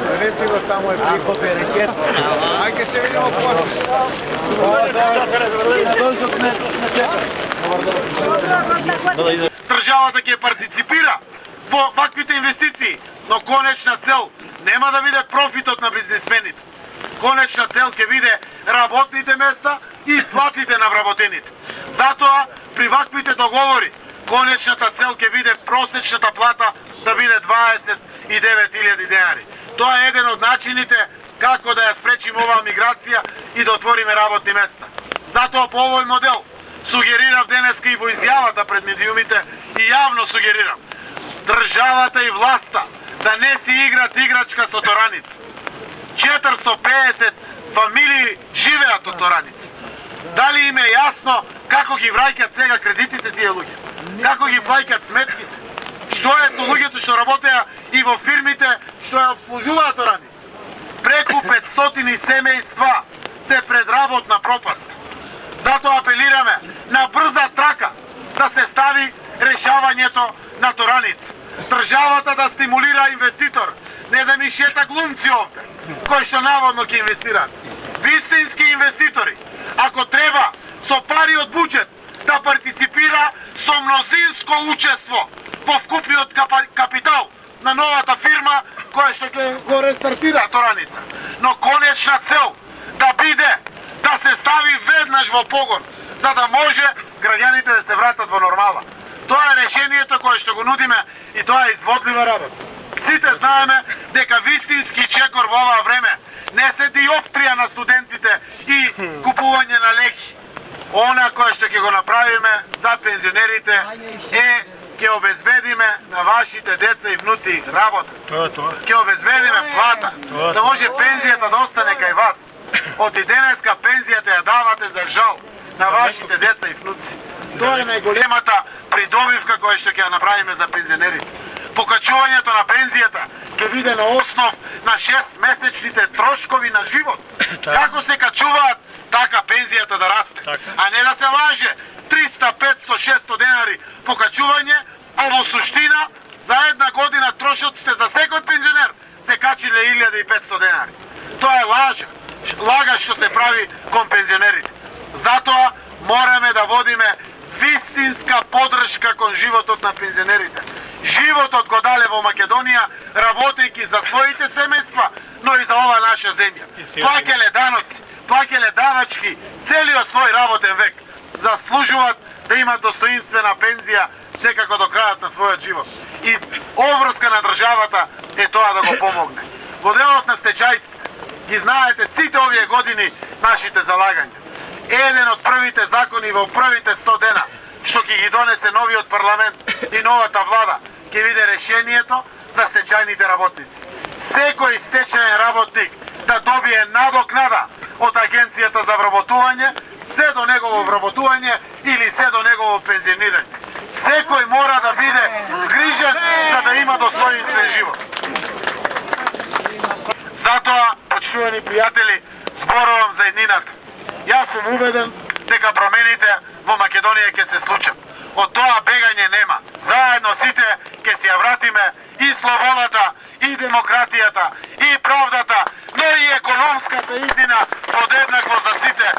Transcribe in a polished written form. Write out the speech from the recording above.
Пренеси го тамо е приход е рекет. Ајде се видимо после. Државата ќе партиципира во ваквите инвестиции, но конечна цел нема да биде профитот на бизнисмените. Конечна цел ќе биде работните места и платите на вработените. Затоа при ваквите договори конечната цел ќе биде просечната плата да биде 29.000 денари. Тоа е еден од начините како да ја спречиме оваа миграција и да отвориме работни места. Затоа по овој модел сугерирав денеска и во изјавата пред медиумите и јавно сугерирам државата и власта да не си играт играчка со тораница. 450 фамилии живеат од тораница. Дали им е јасно како ги враќаат сега кредитите тие луѓе? Како ги плаќаат сметките? Што е со луѓето што работеа и во фирмите што ја обслужуваат тораница? Преку 500 семејства се пред работна пропаст. Затоа апелираме на брза трака да се стави решавањето на тораница. Државата да стимулира инвеститор, не да ми шета глумци овде, кои што наводно ќе инвестираат. Вистински инвеститори, ако треба со пари од буџет да партиципира со мнозинско учество во вкупниот капитал на новата фирма која што ќе го рестартира тораница. Но конечна цел да биде да се стави веднаш во погон, за да може граѓаните да се вратат во нормала. Тоа е решението кое што го нудиме и тоа е изводлива работа. Сите знаеме дека вистински чекор во ова време не се диоптрија на студентите и купување на леки. Она кое што ќе го направиме за пензионерите е ќе обезбедиме на вашите деца и внуци работа. Ќе обезбедиме плата, да може пензијата да остане кај вас. Од и денеска пензијата ја давате за жал на вашите деца и внуци. Тоа е најголемата придобивка која што ќе ја направиме за пензионерите. Покачувањето на пензијата ќе биде на основ на 6-месечните трошкови на живот. Како се качуваат, така пензијата да расте. А не да се лаже 300, 500, 600 денари покачување, а во суштина за една година трошоците за секој пензионер се качиле 1500 денари. Тоа е лага што се прави кон пензионерите. Затоа мораме да водиме вистинска подршка кон животот на пензионерите. Животот го дале во Македонија, работејќи за своите семејства, но и за ова наша земја. Плаќале даноци, плаќале давачки, целиот свој работен век. Заслужуваат да имат достоинствена пензија секако до крајот на својот живот. И обврска на државата е тоа да го помогне. Во делот на стечајците, ги знаете сите овие години нашите залагања. Еден од првите закони во првите 100 дена, што ќе ги донесе новиот парламент и новата влада, ќе биде решението за стечајните работници. Секој стечајен работник да добие надокнада од Агенцијата за вработување, се до негово вработување или се до негово пензионирање. Секој мора да биде згрижен за да има достоинствен живот. Затоа, почитувани пријатели, зборувам за еднината. Јас сум убеден дека промените во Македонија ќе се случат. Од тоа бегање нема. Заедно сите ќе си ја вратиме и слободата, и демократијата, и правдата, но и економската истина подеднакво за сите.